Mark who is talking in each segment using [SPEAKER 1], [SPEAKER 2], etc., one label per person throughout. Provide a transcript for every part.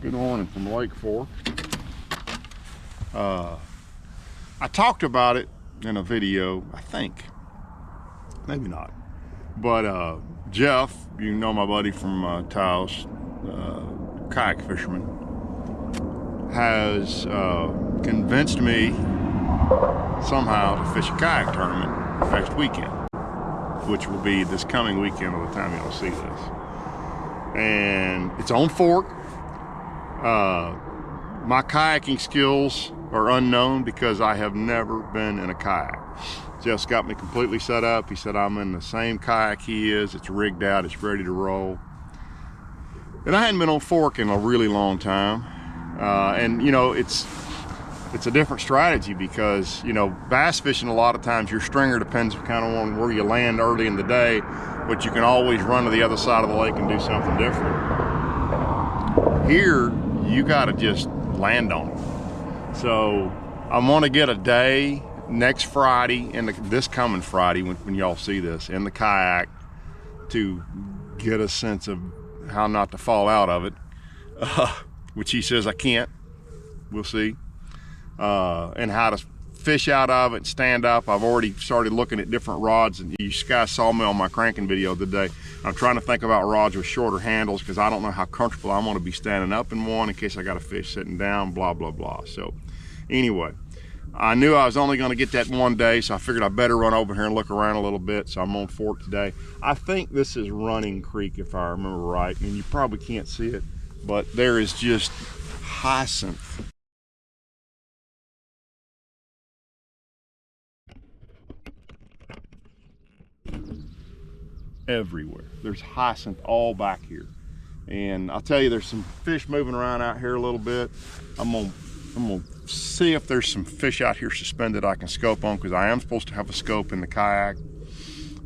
[SPEAKER 1] Good morning from Lake Fork. I talked about it in a video, I think. Maybe not. But Jeff, you know my buddy from Taos, kayak fisherman, has convinced me somehow to fish a kayak tournament next weekend, which will be this coming weekend by the time y'all see this. And it's on Fork. My kayaking skills are unknown because I have never been in a kayak. Jeff's got me completely set up. He said I'm in the same kayak he is. It's rigged out, it's ready to roll. And I hadn't been on Fork in a really long time. And you know, it's a different strategy because, you know, bass fishing, a lot of times your stringer depends kind of on where you land early in the day, but you can always run to the other side of the lake and do something different. Here, you gotta just land on it. So I'm gonna get a day next Friday, this coming Friday when y'all see this, in the kayak to get a sense of how not to fall out of it, which he says I can't. We'll see. And how to fish out of it, stand up. I've already started looking at different rods, and you guys saw me on my cranking video today. I'm trying to think about rods with shorter handles because I don't know how comfortable I'm going to be standing up in one in case I got a fish sitting down, blah, blah, blah. So anyway, I knew I was only going to get that one day, so I figured I better run over here and look around a little bit. So I'm on Fork today. I think this is Running Creek, if I remember right, and you probably can't see it, but there is just hyacinth everywhere. There's hyacinth all back here, and I'll tell you, there's some fish moving around out here a little bit. I'm gonna see if there's some fish out here suspended I can scope on, because I am supposed to have a scope in the kayak.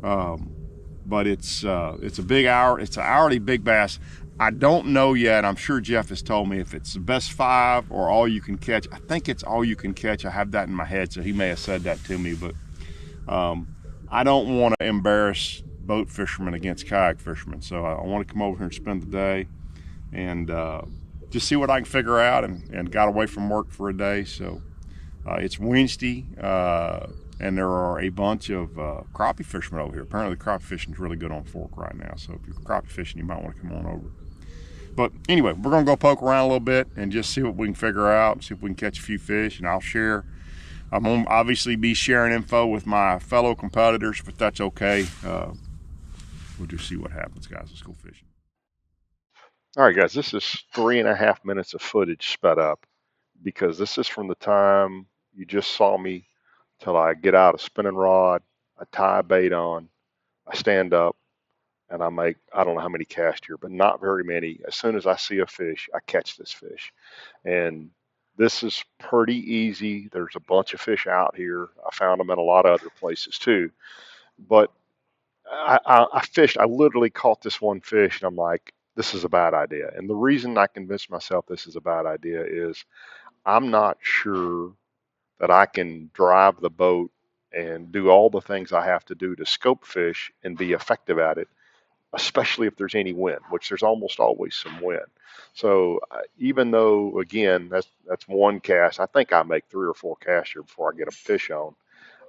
[SPEAKER 1] But it's a big hour. It's an hourly big bass. I don't know yet. I'm sure Jeff has told me if it's the best 5 or all you can catch. I think it's all you can catch. I have that in my head, so he may have said that to me, but I don't want to embarrass boat fishermen against kayak fishermen. So I want to come over here and spend the day and just see what I can figure out, and got away from work for a day. So it's Wednesday, and there are a bunch of crappie fishermen over here. Apparently crappie fishing is really good on Fork right now. So if you're crappie fishing, you might want to come on over. But anyway, we're gonna go poke around a little bit and just see what we can figure out, see if we can catch a few fish, and I'll share. I'm gonna obviously be sharing info with my fellow competitors, but that's okay. We'll just see what happens, guys. Let's go fishing. All right, guys, this is 3.5 minutes of footage sped up because this is from the time you just saw me till I get out a spinning rod, I tie a bait on, I stand up, and I make, I don't know how many casts here, but not very many. As soon as I see a fish, I catch this fish. And this is pretty easy. There's a bunch of fish out here. I found them in a lot of other places too. But I fished, I literally caught this one fish, and I'm like, this is a bad idea. And the reason I convinced myself this is a bad idea is I'm not sure that I can drive the boat and do all the things I have to do to scope fish and be effective at it, especially if there's any wind, which there's almost always some wind. So even though, again, that's one cast, I think I make 3 or 4 casts here before I get a fish on.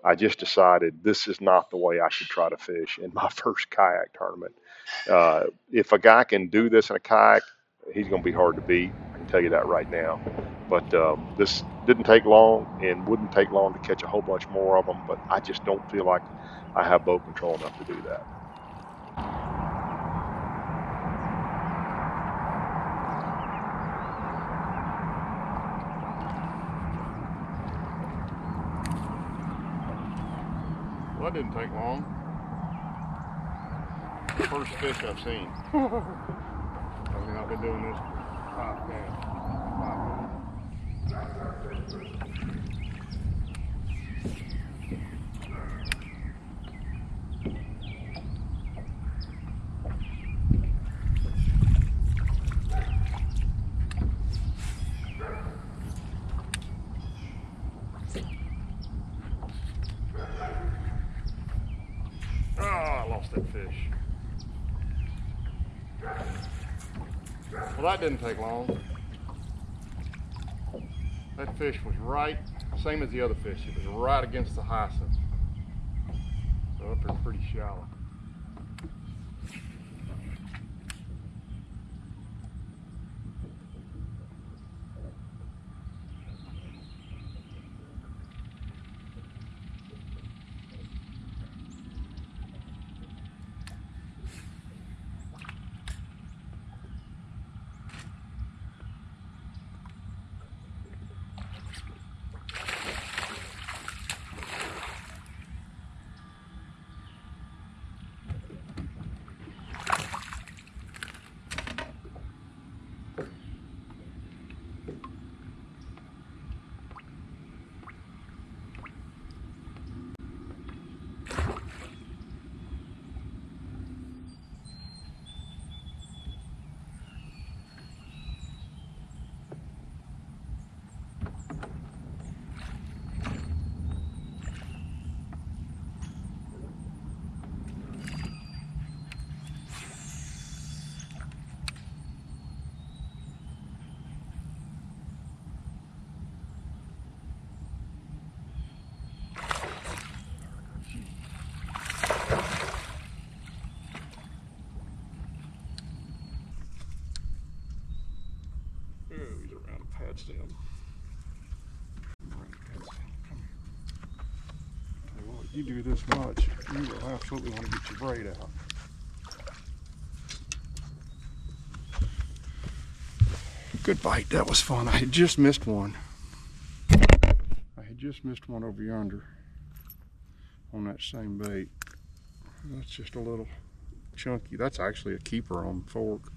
[SPEAKER 1] I just decided this is not the way I should try to fish in my first kayak tournament. If a guy can do this in a kayak, he's going to be hard to beat. I can tell you that right now. But this didn't take long and wouldn't take long to catch a whole bunch more of them. But I just don't feel like I have boat control enough to do that. Well, that didn't take long. First fish I've seen. I mean, I've been doing this for 5 minutes. I lost that fish. Well, that didn't take long. That fish was right, same as the other fish, it was right against the hyacinth. So up here pretty shallow. He's around a pad stem. Well, you do this much, you will absolutely want to get your braid out. Good bite, that was fun. I had just missed one. Over yonder on that same bait. That's just a little chunky. That's actually a keeper on fork.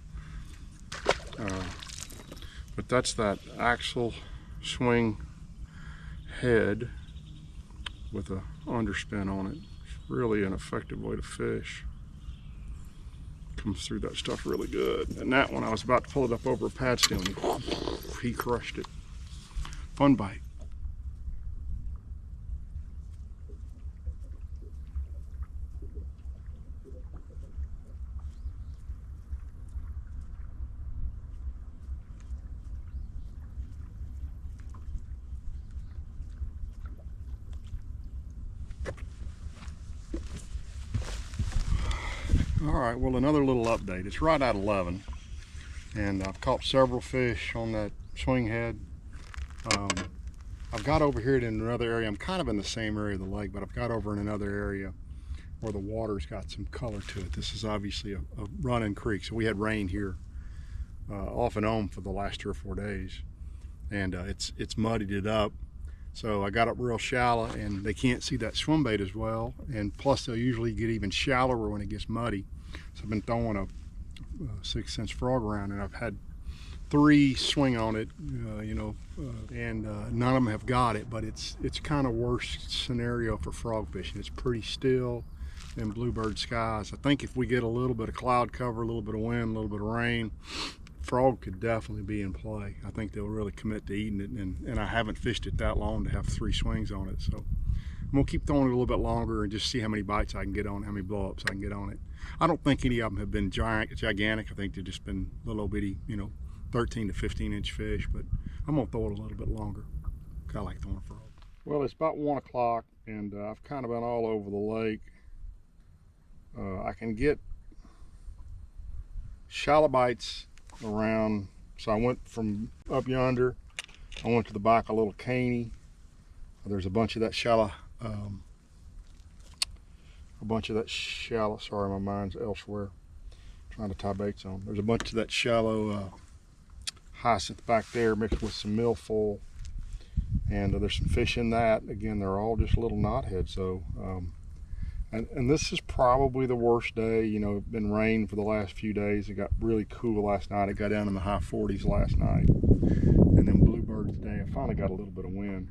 [SPEAKER 1] But that's that axle swing head with a underspin on it. It's really an effective way to fish. Comes through that stuff really good. And that one, I was about to pull it up over a pad stem. He crushed it. Fun bite. All right, well, another little update. It's right at 11, and I've caught several fish on that swing head. I've got over here in another area. I'm kind of in the same area of the lake, but I've got over in another area where the water's got some color to it. This is obviously a running creek, so we had rain here off and on for the last 3 or 4 days, and it's muddied it up. So I got up real shallow, and they can't see that swim bait as well, and plus they'll usually get even shallower when it gets muddy. So I've been throwing a 6-cent frog around, and I've had 3 swing on it, and none of them have got it, but it's kind of worst scenario for frog fishing. It's pretty still in bluebird skies. I think if we get a little bit of cloud cover, a little bit of wind, a little bit of rain, frog could definitely be in play. I think they'll really commit to eating it, and I haven't fished it that long to have 3 swings on it. So I'm gonna keep throwing it a little bit longer and just see how many bites I can get on it, how many blow-ups I can get on it. I don't think any of them have been gigantic. I think they've just been little bitty, 13 to 15 inch fish, but I'm gonna throw it a little bit longer. Kind of like throwing frog. Well, it's about 1 o'clock, and I've kind of been all over the lake. I can get shallow bites around, so I went from up yonder, I went to the back of Little Caney. There's a bunch of that shallow, sorry, my mind's elsewhere, trying to tie baits on. There's a bunch of that shallow hyacinth back there mixed with some milfoil, and there's some fish in that. Again, they're all just little knotheads. So and this is probably the worst day. It's been rain for the last few days. It got really cool last night. It got down in the high 40s last night, and then bluebirds today. I finally got a little bit of wind,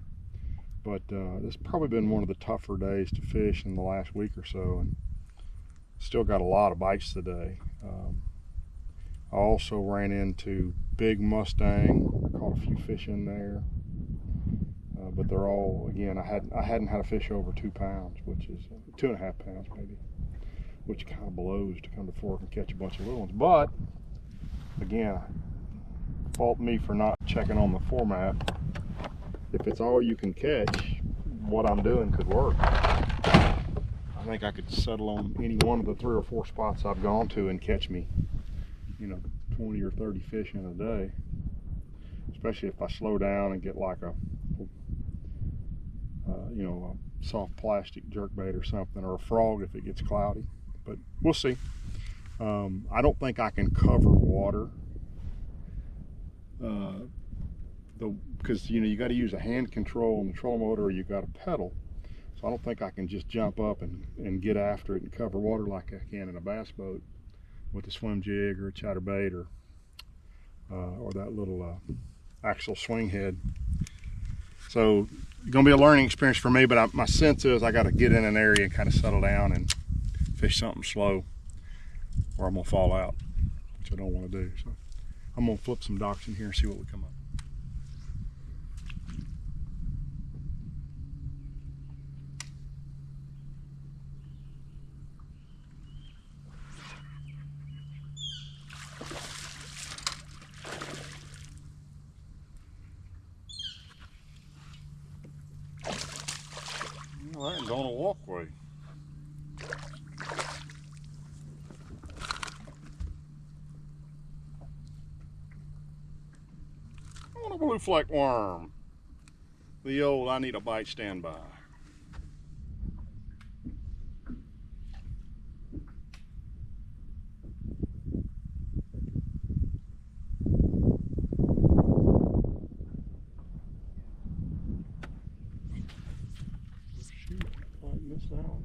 [SPEAKER 1] but this has probably been one of the tougher days to fish in the last week or so, and still got a lot of bites today. I also ran into big mustang. I caught a few fish in there, but they're all, again, I hadn't had a fish over 2 pounds, which is 2.5 pounds maybe, which kind of blows to come to fork and catch a bunch of little ones. But again, fault me for not checking on the format. if it's all you can catch, what I'm doing could work. I think I could settle on any one of the 3 or 4 spots I've gone to and catch me, you know, 20 or 30 fish in a day. Especially if I slow down and get like a you know, a soft plastic jerkbait or something, or a frog if it gets cloudy. But we'll see. I don't think I can cover water, because you know, you got to use a hand control on the trolling motor, or you got a pedal. So I don't think I can just jump up and get after it and cover water like I can in a bass boat with a swim jig or a chatterbait or that little axle swing head. So it's gonna be a learning experience for me, but my sense is I got to get in an area and kind of settle down and fish something slow, or I'm gonna fall out, which I don't want to do. So I'm gonna flip some docks in here and see what we come up. Well, that ain't on a walkway. I want a blue fleck worm. The old I need a bite standby. Shoot, I missed out.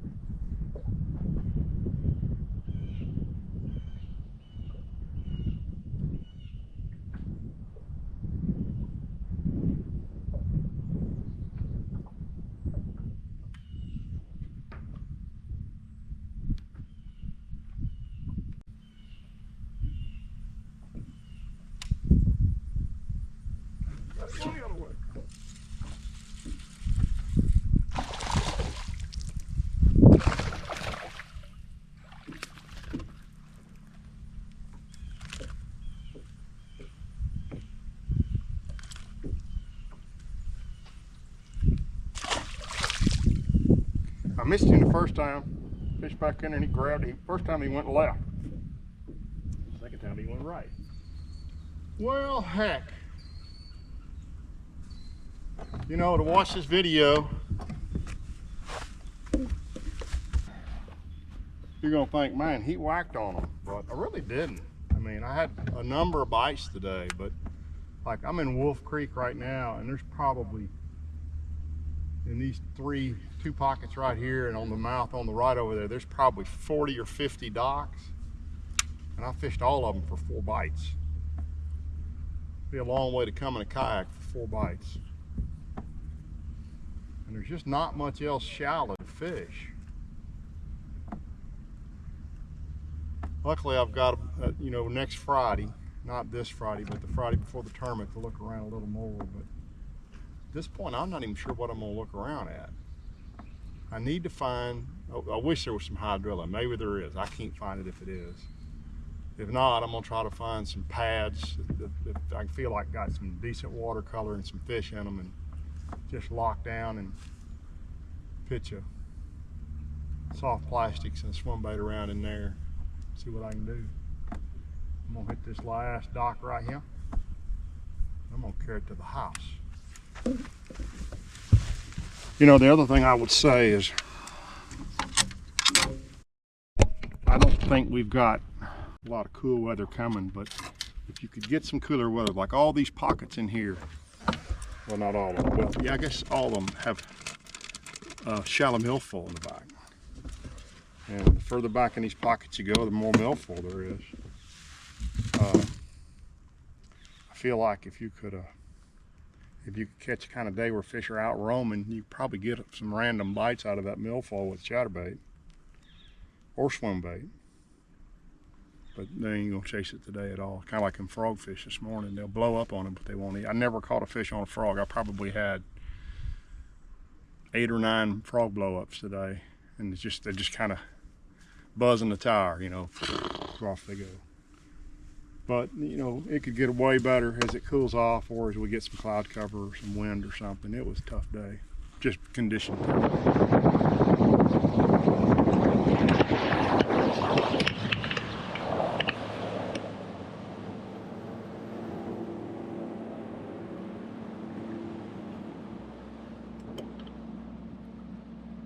[SPEAKER 1] I missed him the first time. Fished back in and he grabbed him. First time he went left. Second time he went right. Well, heck. You know, to watch this video, you're gonna think, man, he whacked on them, but I really didn't. I mean, I had a number of bites today, but like I'm in Wolf Creek right now, and there's probably in these two pockets right here and on the mouth on the right over there, there's probably 40 or 50 docks, and I fished all of them for 4 bites. Be a long way to come in a kayak for 4 bites. And there's just not much else shallow to fish. Luckily, I've got, you know, next Friday, not this Friday, but the Friday before the tournament to look around a little more. But at this point, I'm not even sure what I'm gonna look around at. I need to find, I wish there was some hydrilla. Maybe there is. I can't find it if it is. If not, I'm gonna try to find some pads that I feel like got some decent watercolor and some fish in them, and just lock down and pitch a soft plastics and a swim bait around in there. See what I can do. I'm gonna hit this last dock right here. I'm gonna carry it to the house. You know, the other thing I would say is, I don't think we've got a lot of cool weather coming, but if you could get some cooler weather, like all these pockets in here, well, not all of them, well, yeah, I guess all of them have shallow milfoil in the back. And the further back in these pockets you go, the more milfoil there is. I feel like if you could catch a kind of day where fish are out roaming, you probably get some random bites out of that milfoil with chatterbait or swim bait. But they ain't gonna chase it today at all. Kind of like them frogfish this morning. They'll blow up on them, but they won't eat. I never caught a fish on a frog. I probably had 8 or 9 frog blow-ups today, and they're just kind of buzzing the tire, you know, off they go. But, you know, it could get way better as it cools off or as we get some cloud cover or some wind or something. It was a tough day, just condition.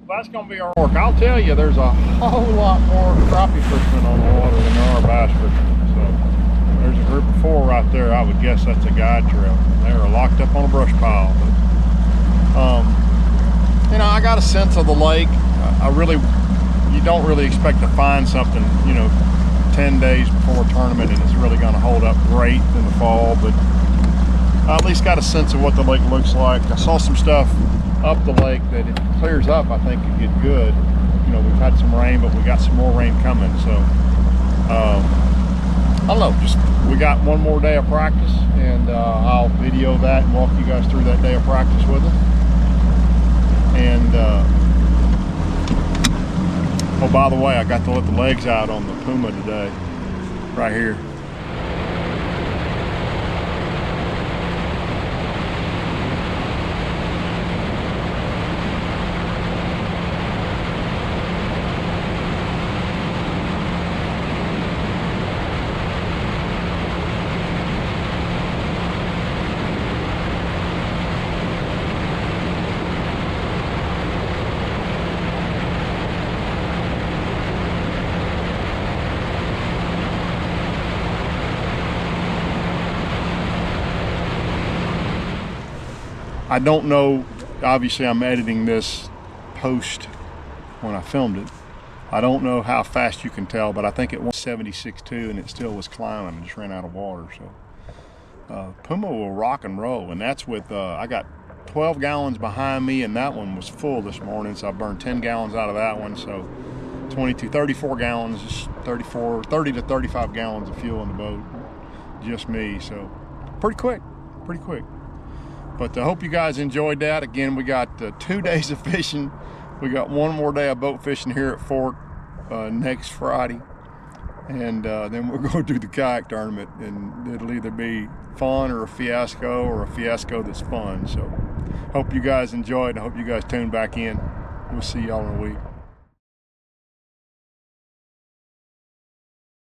[SPEAKER 1] That's going to be our work. I'll tell you, there's a whole lot more crappie fishermen on the water than there are bass fishermen. So there's a group of 4 right there. I would guess that's a guide trail. They are locked up on a brush pile. But, you know, I got a sense of the lake. You don't really expect to find something, you know, 10 days before a tournament and it's really going to hold up great in the fall. But I at least got a sense of what the lake looks like. I saw some stuff up the lake that it clears up, I think could get good. You know, we've had some rain, but we got some more rain coming. So I don't know, just we got one more day of practice, and I'll video that and walk you guys through that day of practice with us. And oh, by the way, I got to let the legs out on the Puma today, right here. I don't know, obviously I'm editing this post when I filmed it. I don't know how fast you can tell, but I think it went 76.2 and it still was climbing, just ran out of water. So Puma will rock and roll, and that's with, I got 12 gallons behind me, and that one was full this morning, so I burned 10 gallons out of that one. So 34 gallons, just 30 to 35 gallons of fuel in the boat, just me. So pretty quick. But I hope you guys enjoyed that. Again, we got 2 days of fishing. We got one more day of boat fishing here at Fork next Friday. And then we'll go do the kayak tournament. And it'll either be fun or a fiasco that's fun. So hope you guys enjoyed. I hope you guys tune back in. We'll see y'all in a week.